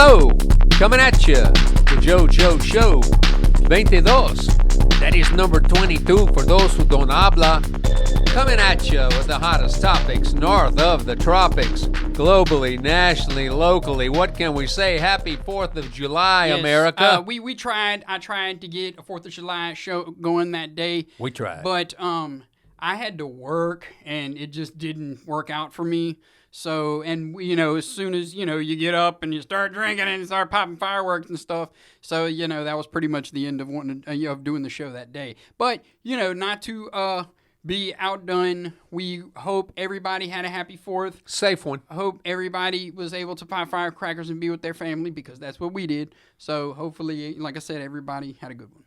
Hello, coming at you, the JoeJoe Show 22. That is number 22 for those who don't habla. Coming at you with the hottest topics north of the tropics, globally, nationally, locally. What can we say? Happy 4th of July, yes, America. We tried. I tried to get a 4th of July show going that day. We tried. But I had to work, and it just didn't work out for me. So, and, as soon as, you get up and you start drinking and start popping fireworks and stuff. So, that was pretty much the end of of doing the show that day. But, not to be outdone, we hope everybody had a happy 4th. Safe one. I hope everybody was able to pop firecrackers and be with their family, because that's what we did. So, hopefully, like I said, everybody had a good one.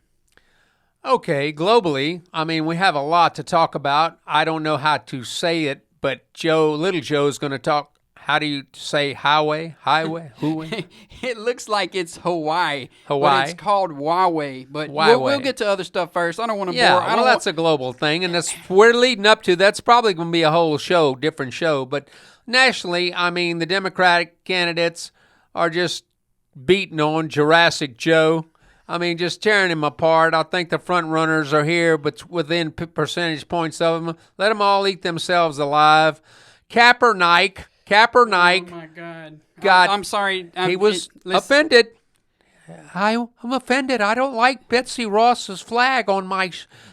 Okay, globally, we have a lot to talk about. I don't know how to say it, but Little Joe is going to talk. How do you say HUAWEI? HUAWEI? It looks like it's Hawaii. Hawaii. But it's called HUAWEI. But we'll get to other stuff first. I don't want to bore. Yeah, that's a global thing, and we're leading up to. That's probably going to be a whole show, different show. But nationally, the Democratic candidates are just beating on Jurassic Joe. Just tearing him apart. I think the front runners are here, but within percentage points of them. Let them all eat themselves alive. Kaepernick. Oh, my God. I'm sorry. He was offended. I'm offended. I don't like Betsy Ross's flag on my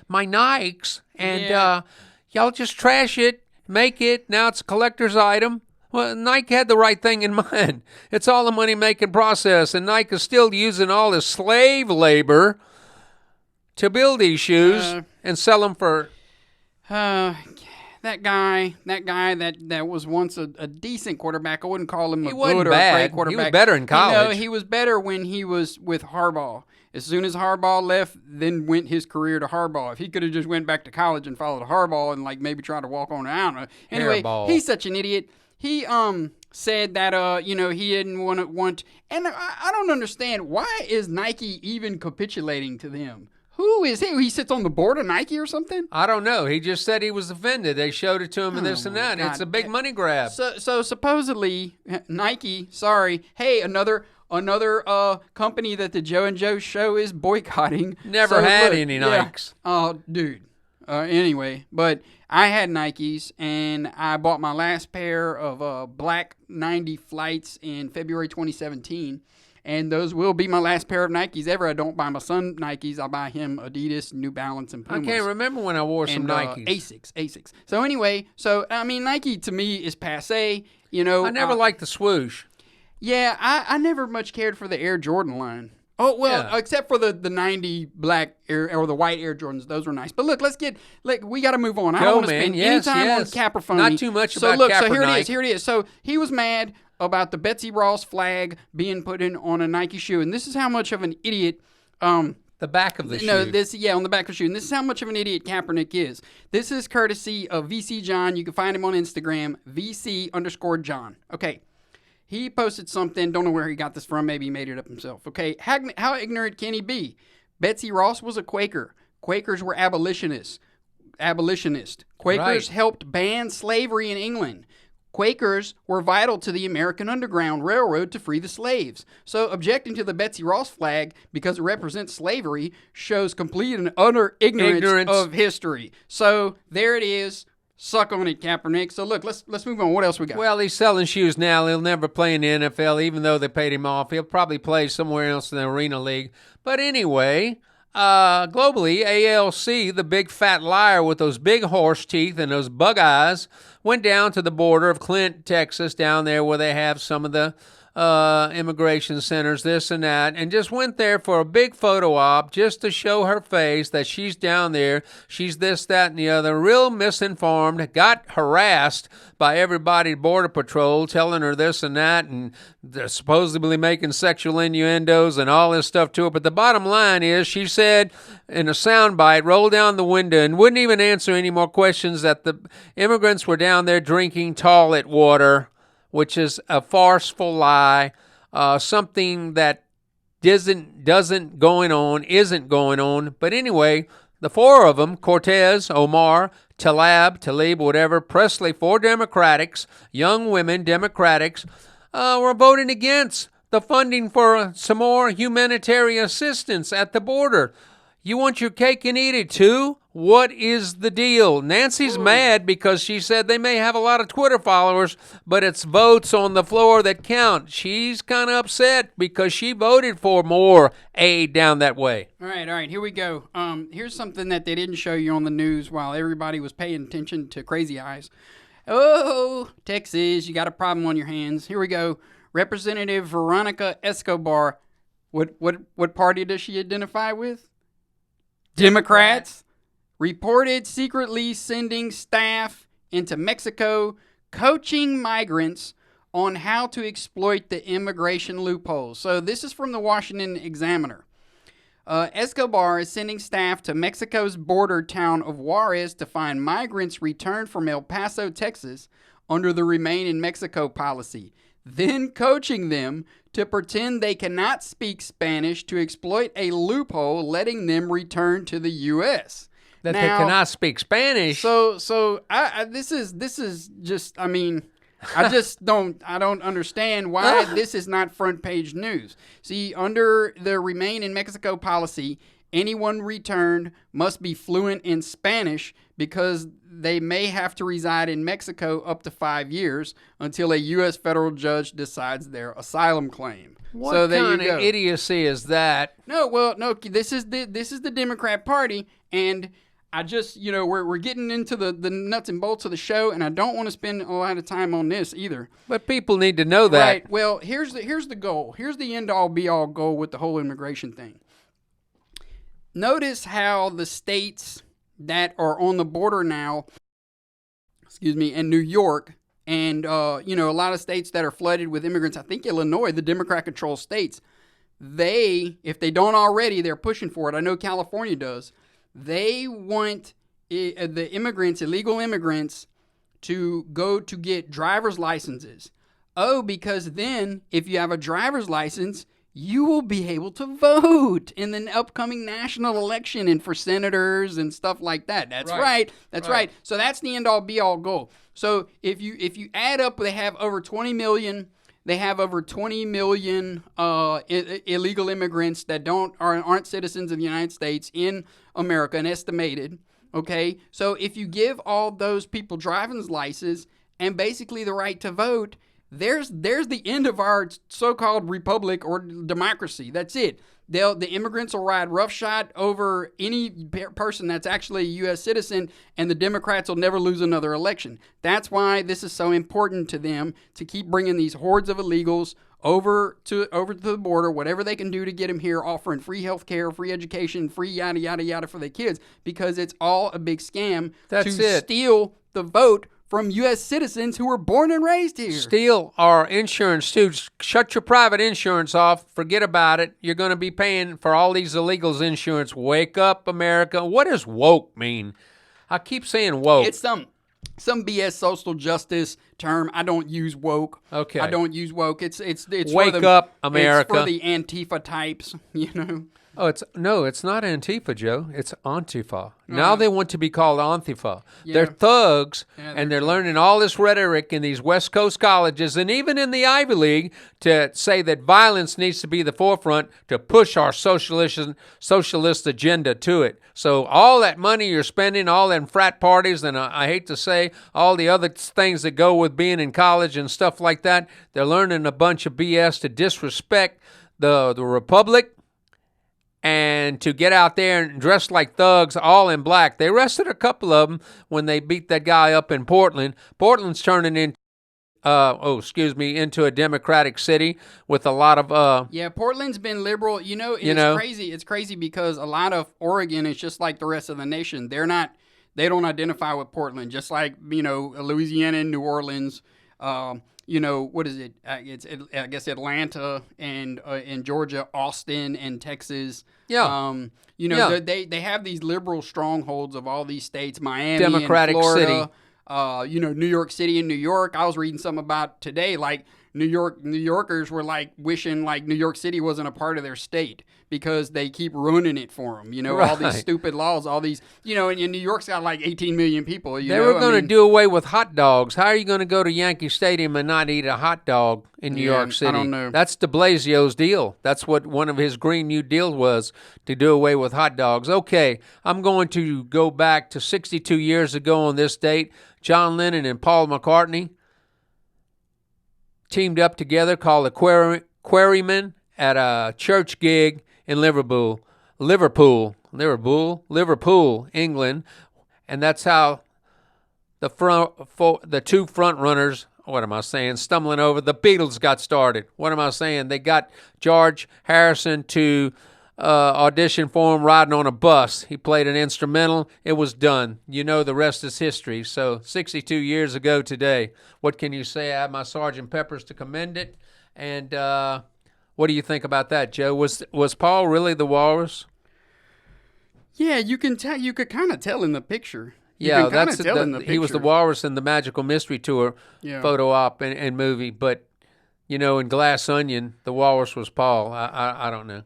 Nikes. And y'all just trash it, make it. Now it's a collector's item. Well, Nike had the right thing in mind. It's all a money-making process, and Nike is still using all this slave labor to build these shoes and sell them for... That guy that was once a decent quarterback. I wouldn't call him a good or a great quarterback. He was better in college. He was better when he was with Harbaugh. As soon as Harbaugh left, then went his career to Harbaugh. If he could have just went back to college and followed Harbaugh and maybe tried to walk on, I don't know. Anyway, he's such an idiot. He said that he didn't want, and I don't understand, why is Nike even capitulating to them? Who is he? He sits on the board of Nike or something? I don't know. He just said he was offended. They showed it to him and this and that. God. It's a big money grab. So supposedly Nike, hey, another company that the Joe and Joe show is boycotting. Never had any Nikes. Oh, dude. Anyway, but I had Nikes, and I bought my last pair of black 90 flights in February 2017, and those will be my last pair of Nikes ever. I don't buy my son Nikes. I buy him Adidas, New Balance, and Pumas. I can't remember when I wore some Nikes. Asics. So anyway, Nike to me is passé. I never liked the swoosh. Yeah, I never much cared for the Air Jordan line. Oh, well, yeah. Except for the 90 black or the white Air Jordans. Those were nice. But look, we got to move on. I don't want to spend any time on Kaepernick. Not too much about Kaepernick. So here it is. So he was mad about the Betsy Ross flag being put in on a Nike shoe. And this is how much of an idiot... the back of the shoe. No, on the back of the shoe. And this is how much of an idiot Kaepernick is. This is courtesy of VC John. You can find him on Instagram, VC_John. Okay. He posted something, don't know where he got this from, maybe he made it up himself. Okay, how ignorant can he be? Betsy Ross was a Quaker. Quakers were abolitionists. Quakers helped ban slavery in England. Quakers were vital to the American Underground Railroad to free the slaves. So objecting to the Betsy Ross flag because it represents slavery shows complete and utter ignorance of history. So there it is. Suck on it, Kaepernick. So look, let's move on. What else we got? Well, he's selling shoes now. He'll never play in the NFL, even though they paid him off. He'll probably play somewhere else in the Arena League. But anyway, globally, ALC, the big fat liar with those big horse teeth and those bug eyes, went down to the border of Clint, Texas, down there where they have some of the immigration centers, this and that, and just went there for a big photo op just to show her face that she's down there, she's this, that, and the other, real misinformed, got harassed by everybody at Border Patrol telling her this and that, and they're supposedly making sexual innuendos and all this stuff to her. But the bottom line is, she said in a soundbite, rolled down the window and wouldn't even answer any more questions, that the immigrants were down there drinking toilet water, which is a farceful lie, something that isn't going on. But anyway, the four of them, Cortez, Omar, Talib, whatever, Presley, four Democrats, young women Democrats, were voting against the funding for some more humanitarian assistance at the border. You want your cake and eat it too? What is the deal? Nancy's mad because she said they may have a lot of Twitter followers, but it's votes on the floor that count. She's kind of upset because she voted for more aid down that way. All right, here we go. Here's something that they didn't show you on the news while everybody was paying attention to Crazy Eyes. Oh, Texas, you got a problem on your hands. Here we go. Representative Veronica Escobar. What party does she identify with? Democrats. Reported secretly sending staff into Mexico, coaching migrants on how to exploit the immigration loopholes. So this is from the Washington Examiner. Escobar is sending staff to Mexico's border town of Juarez to find migrants returned from El Paso, Texas, under the Remain in Mexico policy, then coaching them to pretend they cannot speak Spanish to exploit a loophole, letting them return to the U.S. That now, they cannot speak Spanish. So this is just, I mean, I don't understand why this is not front page news. See, under the Remain in Mexico policy, anyone returned must be fluent in Spanish because they may have to reside in Mexico up to 5 years until a U.S. federal judge decides their asylum claim. What kind of idiocy is that? No, this is the Democrat Party, and I just, we're getting into the nuts and bolts of the show, and I don't want to spend a lot of time on this either. But people need to know that. Right. Well, here's the goal. Here's the end-all, be-all goal with the whole immigration thing. Notice how the states that are on the border now, in New York, and, a lot of states that are flooded with immigrants, I think Illinois, the Democrat-controlled states, if they don't already, they're pushing for it. I know California does. They want the immigrants, illegal immigrants, to go to get driver's licenses. Oh, because then if you have a driver's license, you will be able to vote in the upcoming national election and for senators and stuff like that. That's right. That's right. So that's the end all be all goal. So if you add up, they have over 20 million. They have over 20 million illegal immigrants that aren't citizens of the United States in America, and estimated. Okay, so if you give all those people driver's licenses and basically the right to vote, there's the end of our so-called republic or democracy. That's it. The immigrants will ride roughshod over any person that's actually a U.S. citizen, and the Democrats will never lose another election. That's why this is so important to them, to keep bringing these hordes of illegals over to the border, whatever they can do to get them here, offering free health care, free education, free yada, yada, yada for their kids, because it's all a big scam steal the vote from U.S. citizens who were born and raised here. Steal our insurance, too. Shut your private insurance off. Forget about it. You're going to be paying for all these illegals' insurance. Wake up, America. What does woke mean? I keep saying woke. It's some BS social justice term. I don't use woke. Okay. I don't use woke. It's wake up, America. It's for the Antifa types, Oh, it's not Antifa, Joe. It's Antifa. Now they want to be called Antifa. Yeah. They're thugs, and they're learning all this rhetoric in these West Coast colleges and even in the Ivy League to say that violence needs to be the forefront to push our socialist agenda to it. So all that money you're spending, all them frat parties, and I hate to say all the other things that go with being in college and stuff like that, they're learning a bunch of BS to disrespect the republic, and to get out there and dress like thugs, all in black. They arrested a couple of them when they beat that guy up in Portland. Portland's turning into a Democratic city with a lot of... Portland's been liberal. Crazy. It's crazy because a lot of Oregon is just like the rest of the nation. They don't identify with Portland, just like, Louisiana and New Orleans. What is it? I guess Atlanta and Georgia, Austin and Texas. Yeah. They have these liberal strongholds of all these states, Miami, Democratic and Florida, city. New York City and New York. I was reading something about today, like New Yorkers were like wishing like New York City wasn't a part of their state because they keep ruining it for them. You know, all these stupid laws, all these, you know, and New York's got like 18 million people. They were going to do away with hot dogs. How are you going to go to Yankee Stadium and not eat a hot dog in New York City? I don't know. That's de Blasio's deal. That's what one of his Green New Deal was, to do away with hot dogs. Okay, I'm going to go back to 62 years ago on this date. John Lennon and Paul McCartney teamed up together, called the Quarrymen, at a church gig in Liverpool, England, and that's how the two front runners, what am I saying, stumbling over, the Beatles got started. What am I saying? They got George Harrison to audition for him riding on a bus. He played an instrumental. It was done. You know, the rest is history. So 62 years ago today, what can you say? I have my Sgt. Pepper's to commend it. And what do you think about that, Joe? Was Paul really the walrus? Yeah, you can tell. You could kind of tell in the picture. He was the walrus in the Magical Mystery Tour photo op and movie. But, you know, in Glass Onion, the walrus was Paul. I don't know.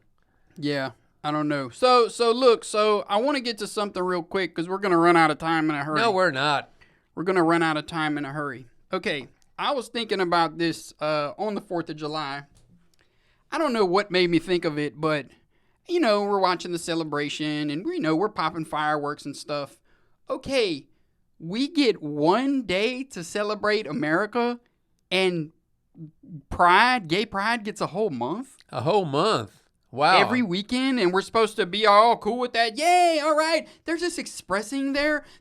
Yeah, I don't know. So look, I want to get to something real quick because we're going to run out of time in a hurry. No, we're not. We're going to run out of time in a hurry. Okay, I was thinking about this on the 4th of July. I don't know what made me think of it, but, you know, we're watching the celebration and, you know, we're popping fireworks and stuff. Okay, we get one day to celebrate America, and gay pride gets a whole month? A whole month. Wow. Every weekend, and we're supposed to be all cool with that. Yay, all right. They're just expressing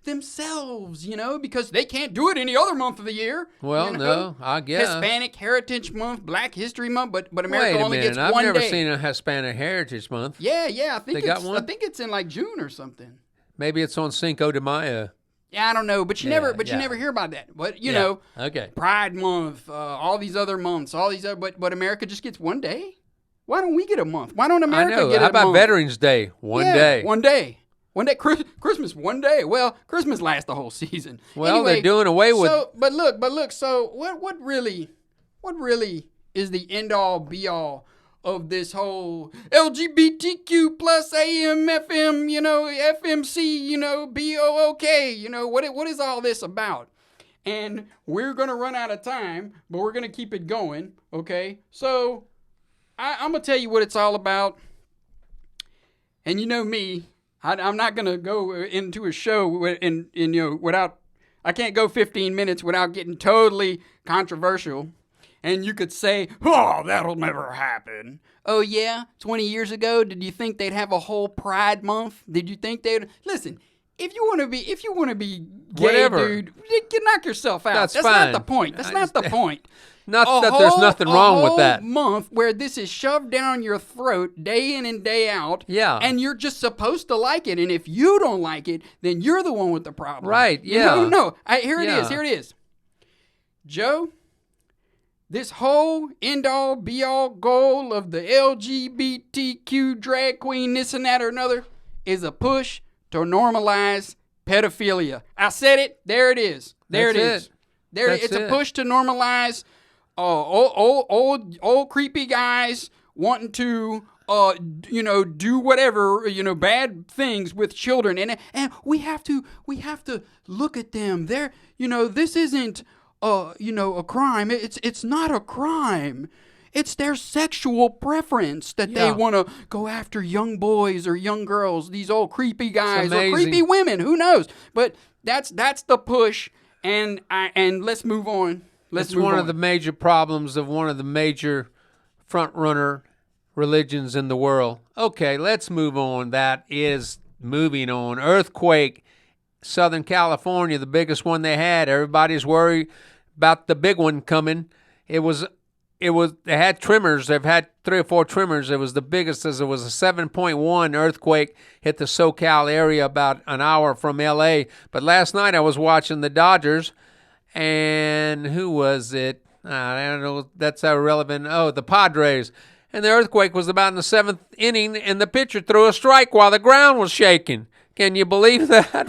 themselves, you know, because they can't do it any other month of the year. Well, you no, know? I guess. Hispanic Heritage Month, Black History Month, but America only gets one day. I've never seen a Hispanic Heritage Month. Yeah, I think they got one? I think it's in like June or something. Maybe it's on Cinco de Mayo. Yeah, I don't know, but you never hear about that. But you know, Pride Month, all these other months, but America just gets one day. Why don't we get a month? Why don't America get a month? How about Veterans Day? One day. One day. Christmas, one day. Well, Christmas lasts the whole season. Well, anyway, they're doing away with. But look. So what really is the end all be all of this whole LGBTQ plus AM, FM, you know, FMC, you know, BOOK, you know, what is all this about? And we're gonna run out of time, but we're gonna keep it going. Okay, so. I'm going to tell you what it's all about. And you know me, I'm not going to go into a show and you know, without, I can't go 15 minutes without getting totally controversial. And you could say, oh, that'll never happen. Oh, yeah? 20 years ago, did you think they'd have a whole Pride Month? Did you think they'd, listen, if you want to be gay, whatever, dude, you knock yourself out. That's fine. Not the point. That's not the point. Not that there's nothing wrong with that. A whole month where this is shoved down your throat day in and day out. Yeah. And you're just supposed to like it. And if you don't like it, then you're the one with the problem. Right, yeah. No. Here it is. Joe, this whole end-all, be-all goal of the LGBTQ drag queen, this and that or another, is a push to normalize pedophilia. I said it. There it is. It's a push to normalize old creepy guys wanting to do whatever, bad things with children, and we have to look at them. They're, this isn't a crime. It's not a crime. It's their sexual preference that they want to go after young boys or young girls, these old creepy guys or creepy women. Who knows? But that's the push, and let's move on. It's one of the major problems of one of the major front-runner religions in the world. Okay, let's move on. That is moving on. Earthquake, Southern California, the biggest one they had. Everybody's worried about the big one coming. They had tremors. They've had 3 or 4 tremors. It was the biggest, as it was a 7.1 earthquake hit the SoCal area about an hour from L.A. But last night I was watching the Dodgers, and who was it? I don't know. That's irrelevant. Oh, the Padres. And the earthquake was about in the 7th inning, and the pitcher threw a strike while the ground was shaking. Can you believe that?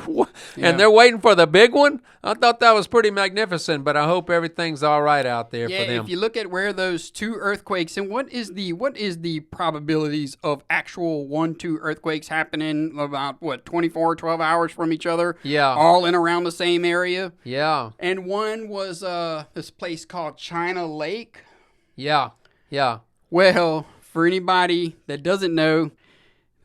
And they're waiting for the big one? I thought that was pretty magnificent, but I hope everything's all right out there for them. Yeah, if you look at where those 2 earthquakes, and what is the probabilities of actual 1-2 earthquakes happening about, 12 hours from each other? Yeah. All in around the same area? Yeah. And one was this place called China Lake. Yeah. Yeah. Well, for anybody that doesn't know,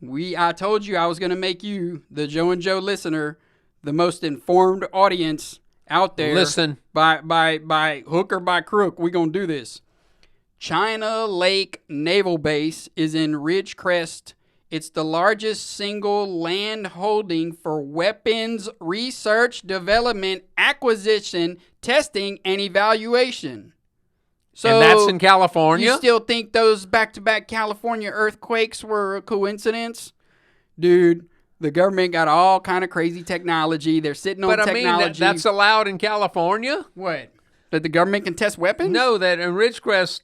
I told you I was going to make you, the Joe and Joe listener, the most informed audience out there. Listen. By hook or by crook, we're going to do this. China Lake Naval Base is in Ridgecrest. It's the largest single land holding for weapons research, development, acquisition, testing, and evaluation. So, and that's in California? You still think those back-to-back California earthquakes were a coincidence? Dude, the government got all kind of crazy technology. They're sitting on technology. But I mean, that's allowed in California? What? That the government can test weapons? No, that in Ridgecrest,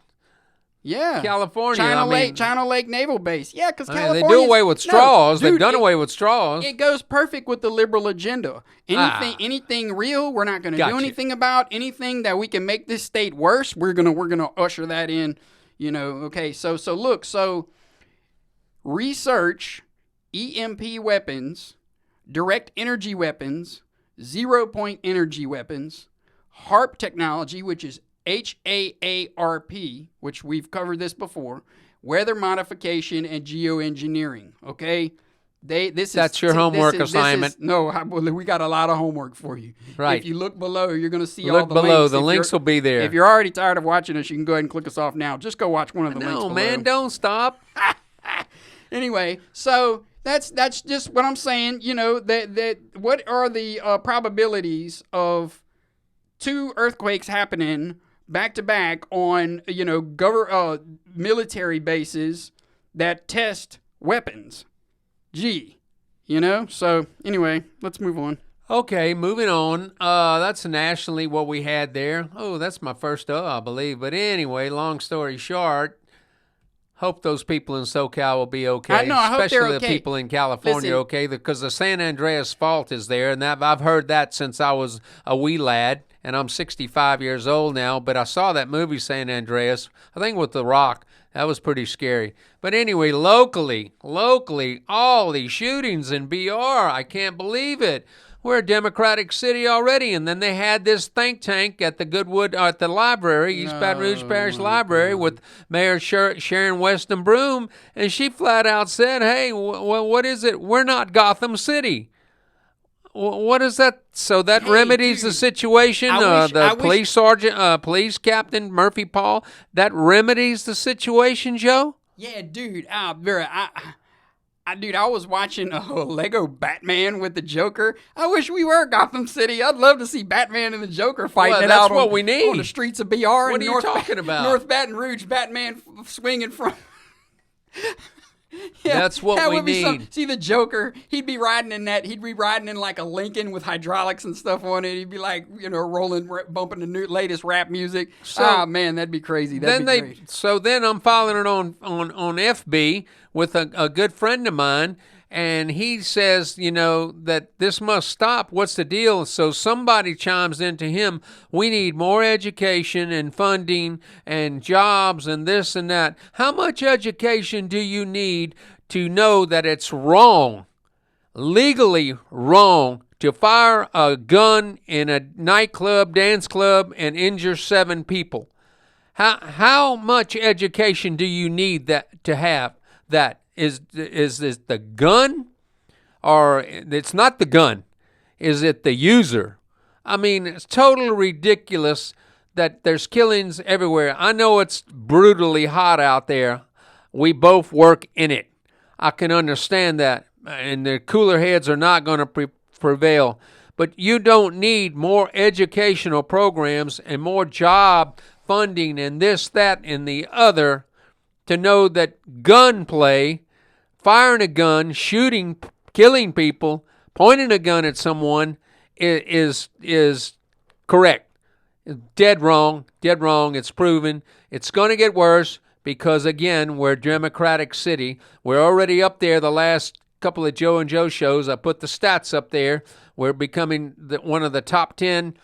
California. China Lake Naval Base. Yeah, because California. They do away with straws. No, dude, they've done away with straws. It goes perfect with the liberal agenda. Anything real, we're not going to do anything about. Anything that we can make this state worse, we're gonna usher that in. Okay. So look. So research EMP weapons, direct energy weapons, 0-point energy weapons, HARP technology, which is HAARP, which we've covered this before, weather modification and geoengineering. Okay, that's your homework assignment. We got a lot of homework for you. Right. If you look below, you're going to see all the below. links. The links will be there. If you're already tired of watching us, you can go ahead and click us off now. Just go watch one of the links below. No, man, don't stop. Anyway, so that's just what I'm saying. That what are the probabilities of 2 earthquakes happening back to back on military bases that test weapons? So anyway, let's move on. Okay, moving on. That's nationally what we had there. Oh, that's my first I believe. But anyway, long story short, hope those people in SoCal will be okay. I hope they're especially okay. The people in California, okay, because the San Andreas Fault is there, and I've heard that since I was a wee lad, and I'm 65 years old now, but I saw that movie San Andreas, I think with The Rock. That was pretty scary. But anyway, locally, all these shootings in BR, I can't believe it. We're a democratic city already, and then they had this think tank at the Goodwood, at the library, East Baton Rouge Parish Library, with Mayor Sharon Weston Broome, and she flat out said, "Hey, what is it? We're not Gotham City." What is that? So that remedies the situation. Police sergeant, police captain Murphy Paul. That remedies the situation, Joe. Yeah, dude. Dude, I was watching a Lego Batman with the Joker. I wish we were Gotham City. I'd love to see Batman and the Joker fighting it out what we need. On the streets of BR. What are you talking about? North Baton Rouge, Batman swinging from... Yeah, that's what we need. See the Joker, he'd be riding in like a Lincoln with hydraulics and stuff on it. He'd be like, rolling, bumping the latest rap music. Man, that'd be crazy. Great. So then I'm following it on FB with a good friend of mine, and he says, that this must stop. What's the deal? So somebody chimes into him. We need more education and funding and jobs and this and that. How much education do you need to know that it's wrong, legally wrong, to fire a gun in a nightclub, dance club, and injure 7 people? How much education do you need to have that? Is it the gun, or it's not the gun? Is it the user? I mean, it's totally ridiculous that there's killings everywhere. I know it's brutally hot out there. We both work in it. I can understand that, and the cooler heads are not going to prevail. But you don't need more educational programs and more job funding and this, that, and the other to know that gunplay, firing a gun, shooting, killing people, pointing a gun at someone is correct. Dead wrong. It's proven. It's going to get worse because, again, we're a democratic city. We're already up there the last couple of Joe and Joe shows, I put the stats up there. We're becoming one of the top 10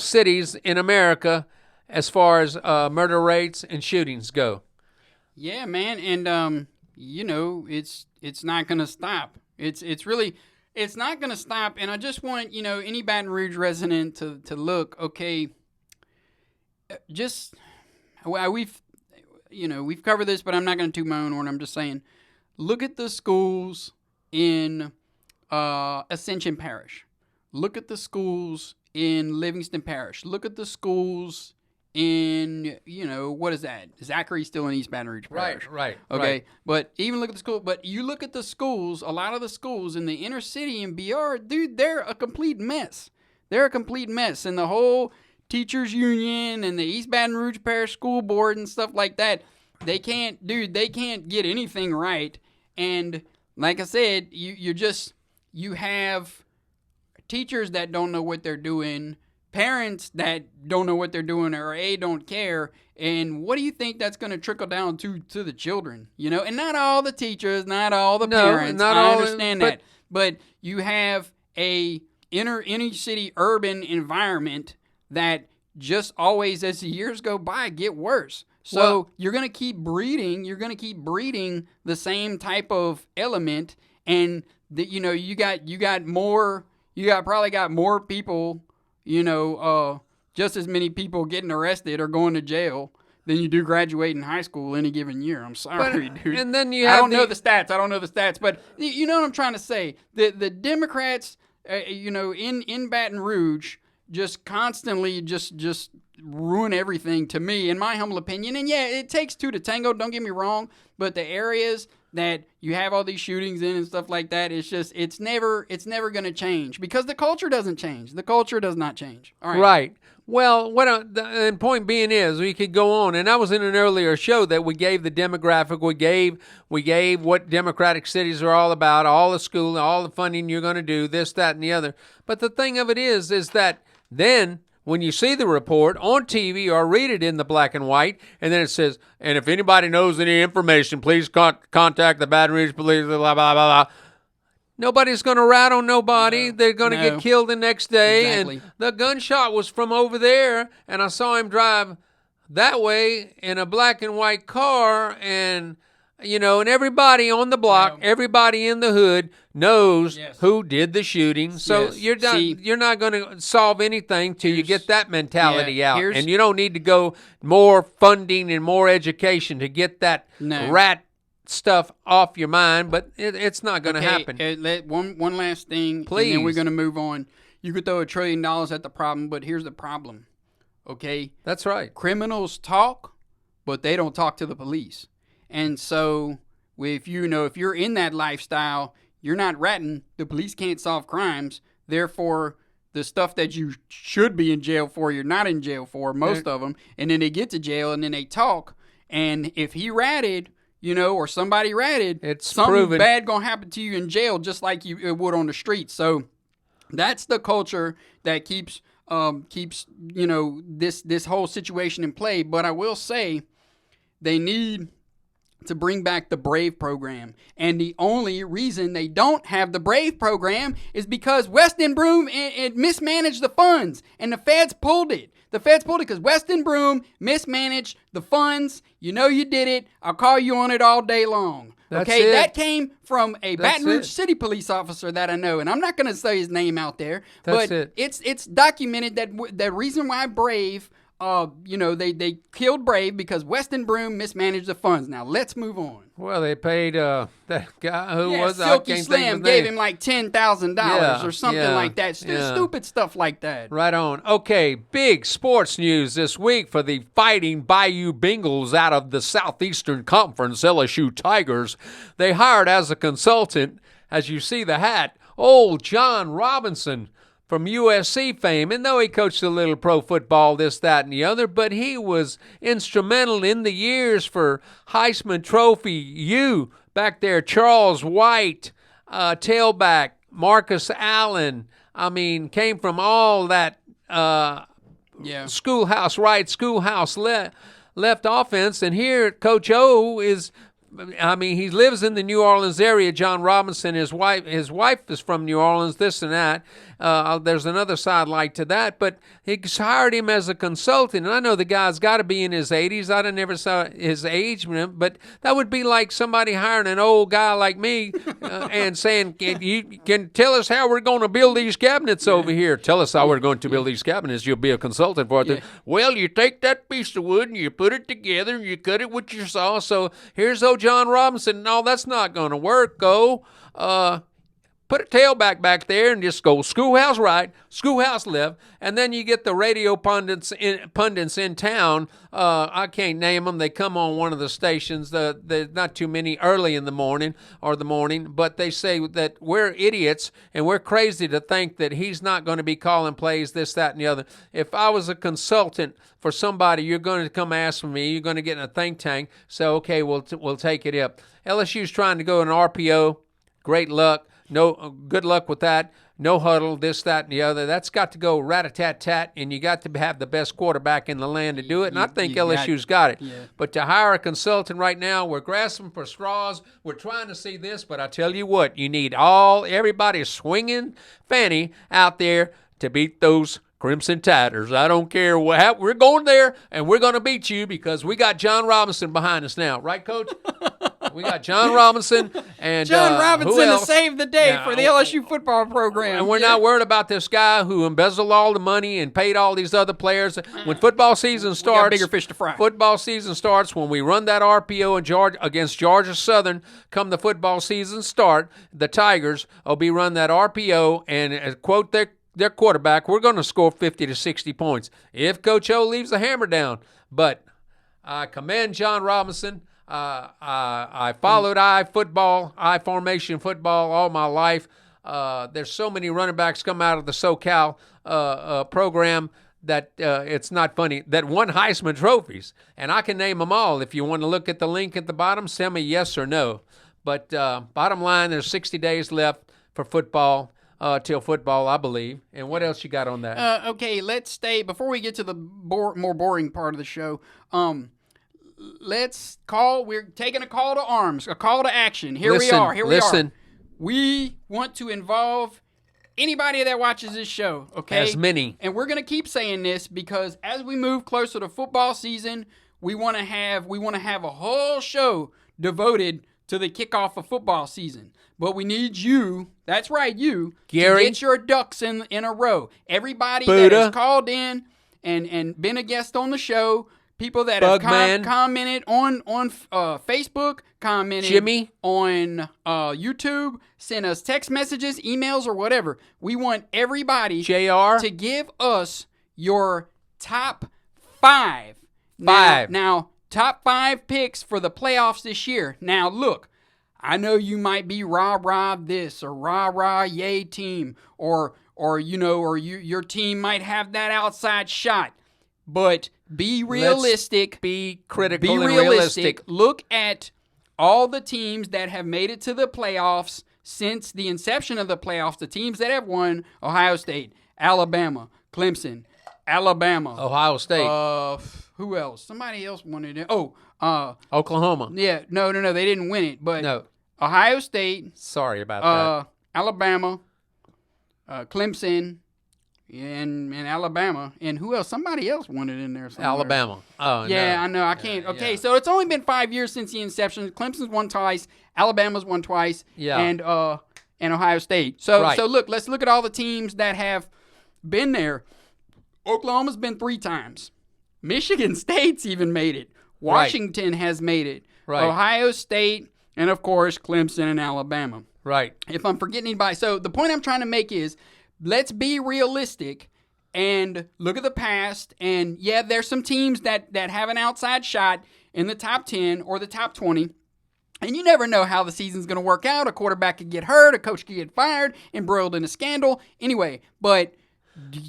cities in America as far as murder rates and shootings go. Yeah, man, and it's not going to stop. It's not going to stop, and I just want, any Baton Rouge resident to look, okay, we've covered this, but I'm not going to toot my own horn. I'm just saying, look at the schools in Ascension Parish. Look at the schools in Livingston Parish. Look at the schools in, what is that? Zachary's still in East Baton Rouge Parish. Right. Okay, right. But even look at the school. But you look at the schools, a lot of the schools in the inner city in BR, dude, they're a complete mess. They're a complete mess. And the whole teachers union and the East Baton Rouge Parish School Board and stuff like that, they can't get anything right. And like I said, you have teachers that don't know what they're doing, parents that don't know what they're doing or don't care. And what do you think that's going to trickle down to the children? And not all the teachers, not all the parents. I understand that. But you have a inner city urban environment that just always, as the years go by, get worse. So you're going to keep breeding. You're going to keep breeding the same type of element, and you probably got more people. Just as many people getting arrested or going to jail than you do graduating high school any given year. I'm sorry, dude. And then I don't know the stats, but you know what I'm trying to say. The Democrats, in Baton Rouge, just constantly just ruin everything to me, in my humble opinion. And yeah, it takes two to tango, don't get me wrong, but the areas that you have all these shootings in and stuff like that, it's never going to change because the culture doesn't change. The culture does not change. All right. Right. Well, the point being is, we could go on, and I was in an earlier show that we gave the demographic, we gave what Democratic cities are all about, all the school, all the funding you're going to do, this, that, and the other. But the thing of it is that then when you see the report on TV or read it in the black and white, and then it says, and if anybody knows any information, please contact the Baton Rouge Police, blah, blah, blah, blah. Nobody's going to rat on nobody. No, they're going to get killed the next day. Exactly. And the gunshot was from over there, and I saw him drive that way in a black and white car, and and everybody on the block, everybody in the hood knows who did the shooting. So you're not going to solve anything till you get that mentality out. And you don't need to go more funding and more education to get that rat stuff off your mind, but it's not going to happen. One last thing, please, and then we're going to move on. You could throw $1 trillion at the problem, but here's the problem. Okay? That's right. Criminals talk, but they don't talk to the police. And so, if you're in that lifestyle, you're not ratting. The police can't solve crimes. Therefore, the stuff that you should be in jail for, you're not in jail for, most of them. And then they get to jail, and then they talk. And if he ratted, or somebody ratted, it's something proven bad gonna happen to you in jail, just like it would on the street. So, that's the culture that keeps this whole situation in play. But I will say, they need to bring back the BRAVE program. And the only reason they don't have the BRAVE program is because Weston Broom it mismanaged the funds, and the feds pulled it. The feds pulled it because Weston Broom mismanaged the funds. You did it. I'll call you on it all day long. That's okay, it. That came from a Baton Rouge City police officer that I know, and I'm not going to say his name out there, but it's documented that the reason why BRAVE, they killed BRAVE because Weston Broom mismanaged the funds. Now let's move on. Well, they paid that guy who was Silky Slim gave him like $10,000 or something like that. Stupid stuff like that. Right on. Okay, big sports news this week for the Fighting Bayou Bengals out of the Southeastern Conference LSU Tigers. They hired as a consultant, as you see the hat, old John Robinson from USC fame, and though he coached a little pro football, this, that, and the other, but he was instrumental in the years for Heisman Trophy U back there. Charles White, tailback, Marcus Allen, came from all that schoolhouse left offense, and here Coach O is I mean, he lives in the New Orleans area, John Robinson. His wife is from New Orleans, this and that. There's another sidelight to that, but he's hired him as a consultant. And I know the guy's got to be in his 80s. I never saw his age, but that would be like somebody hiring an old guy like me and saying, can tell us how we're going to build these cabinets over here. Tell us how we're going to build these cabinets. You'll be a consultant for it. Yeah. Well, you take that piece of wood and you put it together and you cut it with your saw. So here's old John Robinson. No, that's not going to work. Go. Put a tailback back there and just go schoolhouse right, schoolhouse left, and then you get the radio pundits in town. I can't name them. They come on one of the stations. There's not too many early in the morning, but they say that we're idiots and we're crazy to think that he's not going to be calling plays, this, that, and the other. If I was a consultant for somebody, you're going to come ask for me. You're going to get in a think tank. So, okay, we'll take it up. LSU's trying to go an RPO. Great luck. No, good luck with that. No huddle, this, that, and the other. That's got to go rat-a-tat-tat, and you got to have the best quarterback in the land to do it, and I think LSU's got it. Yeah. But to hire a consultant right now, we're grasping for straws. We're trying to see this, but I tell you what, you need everybody swinging Fanny out there to beat those Crimson Tiders. I don't care what. We're going there, and we're going to beat you because we got John Robinson behind us now. Right, Coach? We got John Robinson and John Robinson to save the day for the LSU football program. And we're not worried about this guy who embezzled all the money and paid all these other players. When football season starts, we got bigger fish to fry. Football season starts when we run that RPO against Georgia Southern. Come the football season start, the Tigers will be run that RPO and quote their quarterback. We're going to score 50 to 60 points if Coach O leaves the hammer down. But I commend John Robinson. I followed I formation football all my life. There's so many running backs come out of the SoCal program that it's not funny, that won Heisman trophies. And I can name them all. If you want to look at the link at the bottom, tell me yes or no. But bottom line, there's 60 days left for football. Till football, I believe. And what else you got on that? Okay, let's stay, before we get to the more boring part of the show, we're taking a call to arms, a call to action. Here we are. We want to involve anybody that watches this show, okay? As many. And we're going to keep saying this because as we move closer to football season, we want to have a whole show devoted to the kickoff of football season. But we need you, that's right, you, Gary, to get your ducks in a row. Everybody that has called in and been a guest on the show, people that have commented on Facebook, commented Jimmy on YouTube, sent us text messages, emails, or whatever. We want everybody to give us your top 5. Now, top 5 picks for the playoffs this year. Now, look, I know you might be rah-rah this or rah-rah yay team or your team might have that outside shot. But be realistic. Let's be critical and realistic. Look at all the teams that have made it to the playoffs since the inception of the playoffs. The teams that have won: Ohio State, Alabama, Clemson, Alabama. Ohio State. Who else? Somebody else wanted it. Oklahoma. Yeah, no, they didn't win it. But no. Ohio State. Sorry about that. Alabama, Clemson, and Alabama. And who else? Somebody else won it in there somewhere. Alabama. Oh, yeah, no. I know. I can't. Okay, so it's only been 5 years since the inception. Clemson's won twice. Alabama's won twice. Yeah. And Ohio State. So look, let's look at all the teams that have been there. Oklahoma's been 3 times. Michigan State's even made it. Washington has made it. Right. Ohio State, and of course, Clemson and Alabama. Right. If I'm forgetting anybody. So the point I'm trying to make is, let's be realistic and look at the past. And yeah, there's some teams that have an outside shot in the top 10 or the top 20. And you never know how the season's going to work out. A quarterback could get hurt. A coach could get fired, embroiled in a scandal. Anyway, but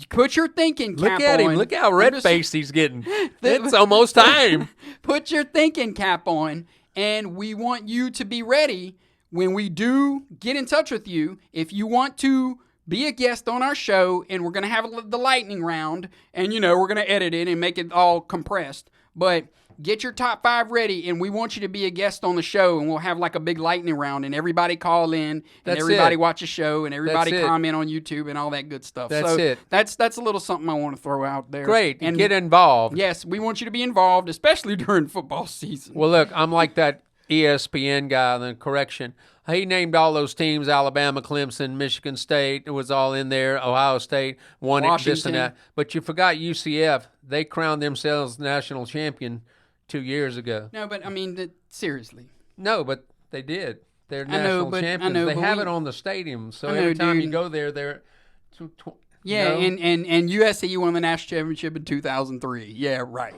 put your thinking cap on. Look at him. Look how red-faced he's getting. It's almost time. Put your thinking cap on, and we want you to be ready when we do get in touch with you. If you want to be a guest on our show, and we're going to have the lightning round, and, we're going to edit it and make it all compressed. But Get your top 5 ready, and we want you to be a guest on the show, and we'll have like a big lightning round, and everybody call in, and everybody watch a show, and everybody comment on YouTube and all that good stuff. That's it. That's a little something I want to throw out there. Great. And get involved. Yes, we want you to be involved, especially during football season. Well, look, I'm like that ESPN guy, the correction. He named all those teams: Alabama, Clemson, Michigan State. It was all in there. Ohio State won it, this and that. But you forgot UCF. They crowned themselves national champion 2 years ago. No, but I mean, seriously. No, but they did. They're national champions. They have it on the stadium. So every time you go there, they're... Yeah, and USC won the national championship in 2003. Yeah, right.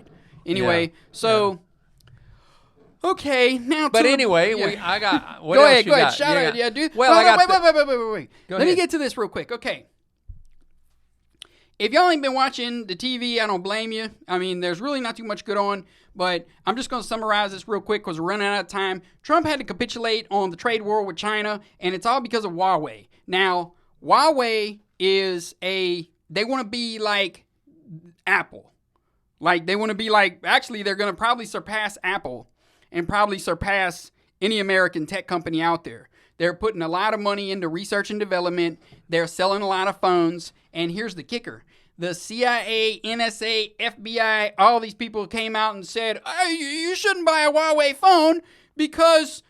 Anyway, okay, now. But anyway, I got. What go else ahead, you go ahead. got? Shout out, yeah, dude. Well, wait. Let me ahead. get to this real quick. Okay. If y'all ain't been watching the TV, I don't blame you. I mean, there's really not too much good on, but I'm just going to summarize this real quick because we're running out of time. Trump had to capitulate on the trade war with China, and it's all because of HUAWEI. Now, HUAWEI is they want to be like Apple. Like, they want to be like, actually, they're going to probably surpass Apple and probably surpass any American tech company out there. They're putting a lot of money into research and development. They're selling a lot of phones. And here's the kicker. The CIA, NSA, FBI, all these people came out and said, hey, you shouldn't buy a HUAWEI phone because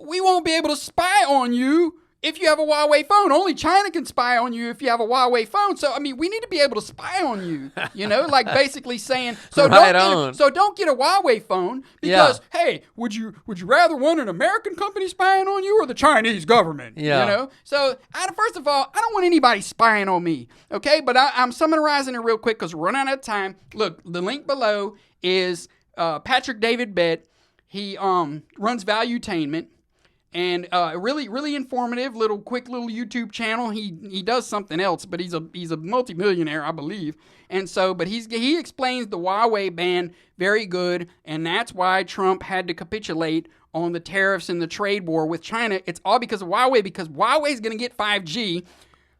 we won't be able to spy on you if you have a HUAWEI phone. Only China can spy on you if you have a HUAWEI phone. So, I mean, we need to be able to spy on you, like basically saying, so don't get a HUAWEI phone because, hey, would you rather want an American company spying on you or the Chinese government? Yeah. So, first of all, I don't want anybody spying on me, okay? But I'm summarizing it real quick because we're running out of time. Look, the link below is Patrick David Bett. He runs Valuetainment. And really, really informative, quick little YouTube channel. He does something else, but he's a multimillionaire, I believe. And so, but he explains the HUAWEI ban very good, and that's why Trump had to capitulate on the tariffs and the trade war with China. It's all because of HUAWEI, because HUAWEI is going to get 5G.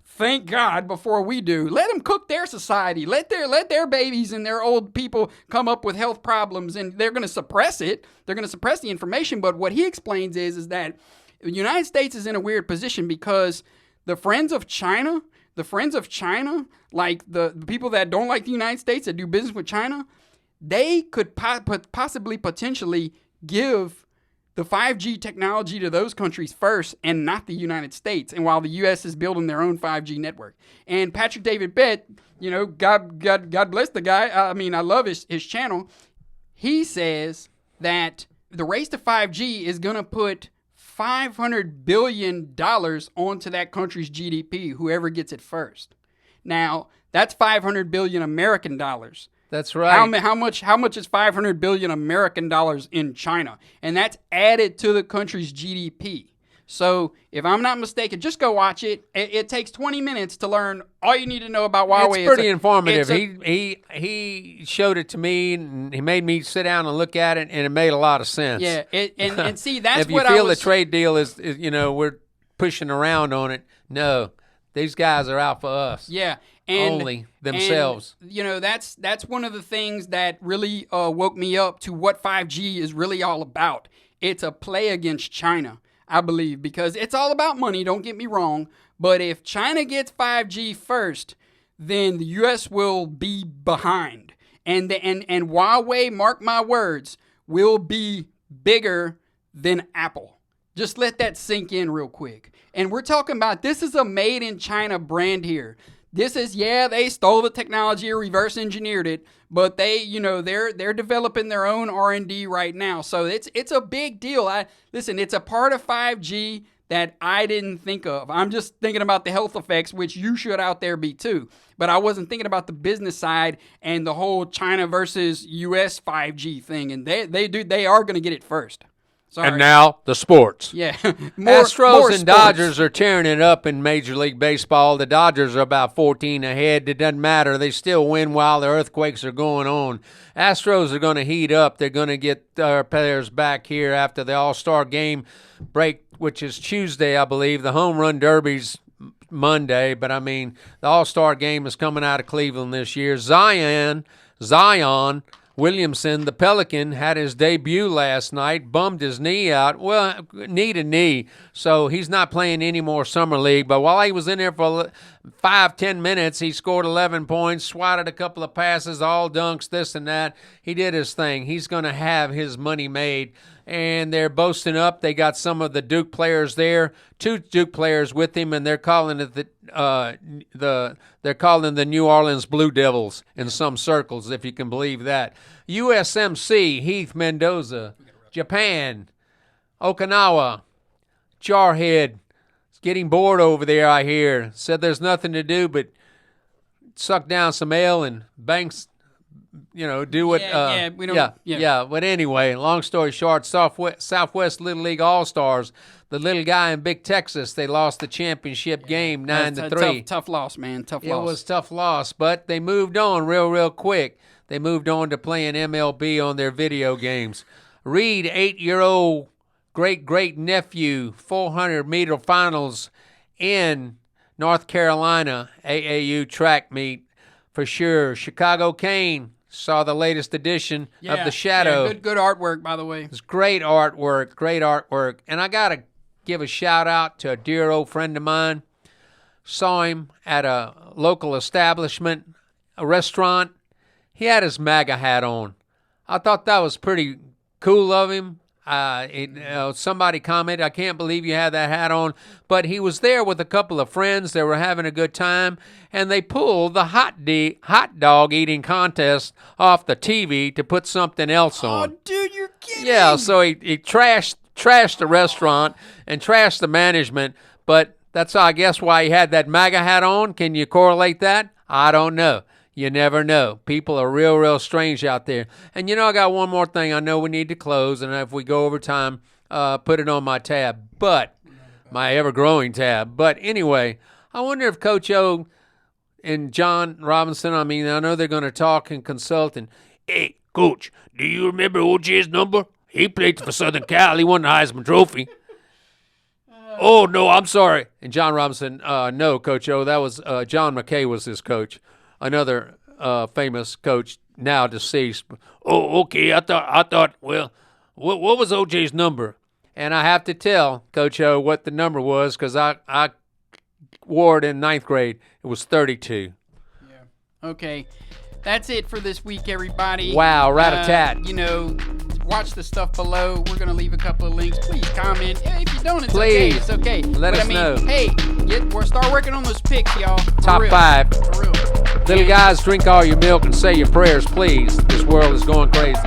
Thank God, before we do. Let them cook their society. Let their babies and their old people come up with health problems, and they're going to suppress it. They're going to suppress the information. But what he explains is that the United States is in a weird position because the friends of China, like the people that don't like the United States, that do business with China, they could potentially give the 5G technology to those countries first and not the United States. And while the U.S. is building their own 5G network. And Patrick David Bett, God bless the guy. I mean, I love his channel. He says that the race to 5G is going to put $500 billion onto that country's GDP, whoever gets it first. Now, that's $500 billion American dollars. That's right. How much is $500 billion American dollars in China? And that's added to the country's GDP. So, if I'm not mistaken, just go watch it. It takes 20 minutes to learn all you need to know about HUAWEI. It's pretty informative. He showed it to me, and he made me sit down and look at it, and it made a lot of sense. Yeah, and see, that's if you what feel the trade deal is we're pushing around on it. No, these guys are out for us. Yeah. Only themselves. And, that's one of the things that really woke me up to what 5G is really all about. It's a play against China, I believe, because it's all about money, don't get me wrong. But if China gets 5G first, then the U.S. will be behind. And HUAWEI, mark my words, will be bigger than Apple. Just let that sink in real quick. And we're talking about, this is a made-in-China brand here. This is, they stole the technology or reverse engineered it, but they're developing their own R&D right now. So it's a big deal. Listen, it's a part of 5G that I didn't think of. I'm just thinking about the health effects, which you should out there be too. But I wasn't thinking about the business side and the whole China versus US 5G thing. And they are going to get it first. Sorry. And now the sports. Yeah. Astros and Dodgers are tearing it up in Major League Baseball. The Dodgers are about 14 ahead. It doesn't matter. They still win while the earthquakes are going on. Astros are going to heat up. They're going to get their players back here after the All-Star game break, which is Tuesday, I believe. The Home Run Derby's Monday, but I mean, the All-Star game is coming out of Cleveland this year. Zion, Williamson, the Pelican, had his debut last night, bummed his knee out. Well, knee to knee, so he's not playing any more summer league. But while he was in there for 5-10 minutes, he scored 11 points, swatted a couple of passes, all dunks, this and that. He did his thing. He's going to have his money made. And they're boasting up. They got some of the Duke players there, 2 Duke players with him, and they're calling it they're calling the New Orleans Blue Devils in some circles, if you can believe that. USMC, Heath Mendoza, Japan, Okinawa, Jarhead, getting bored over there, I hear. Said there's nothing to do but suck down some ale and banks. Do what. We don't. Yeah. But anyway, long story short, Southwest Little League All-Stars, the little guy in Big Texas, they lost the championship game 9-3. Tough loss, man. Tough loss. It was tough loss, but they moved on real quick. They moved on to playing MLB on their video games. Reed, 8-year-old great nephew, 400-meter finals in North Carolina AAU track meet for sure. Chicago Kane saw the latest edition of The Shadow. Yeah, good artwork, by the way. It's great artwork. And I got to give a shout out to a dear old friend of mine. Saw him at a local establishment, a restaurant. He had his MAGA hat on. I thought that was pretty cool of him. Somebody commented, I can't believe you had that hat on. But he was there with a couple of friends. They were having a good time. And they pulled the hot dog eating contest off the TV to put something else on. Oh, dude, you're kidding. Yeah, so he trashed the restaurant and trashed the management. But that's, I guess, why he had that MAGA hat on. Can you correlate that? I don't know. You never know. People are real strange out there. And, I got one more thing. I know we need to close, and if we go over time, put it on my tab. But, my ever-growing tab. But anyway, I wonder if Coach O and John Robinson, I know they're going to talk and consult. And, hey, Coach, do you remember OJ's number? He played for Southern Cal. He won the Heisman Trophy. Oh, no, I'm sorry. And John Robinson, no, Coach O, that was John McKay was his coach. Another famous coach, now deceased. Oh, okay. I thought. Well, what was OJ's number? And I have to tell Coach O what the number was because I wore it in 9th grade. It was 32. Yeah. Okay. That's it for this week, everybody. Wow, rat-a-tat. Watch the stuff below. We're going to leave a couple of links. Please comment. If you don't, it's okay. It's okay. Let us know. Hey, we're start working on those picks, y'all. Top 5. For real. Little guys, drink all your milk and say your prayers, please. This world is going crazy.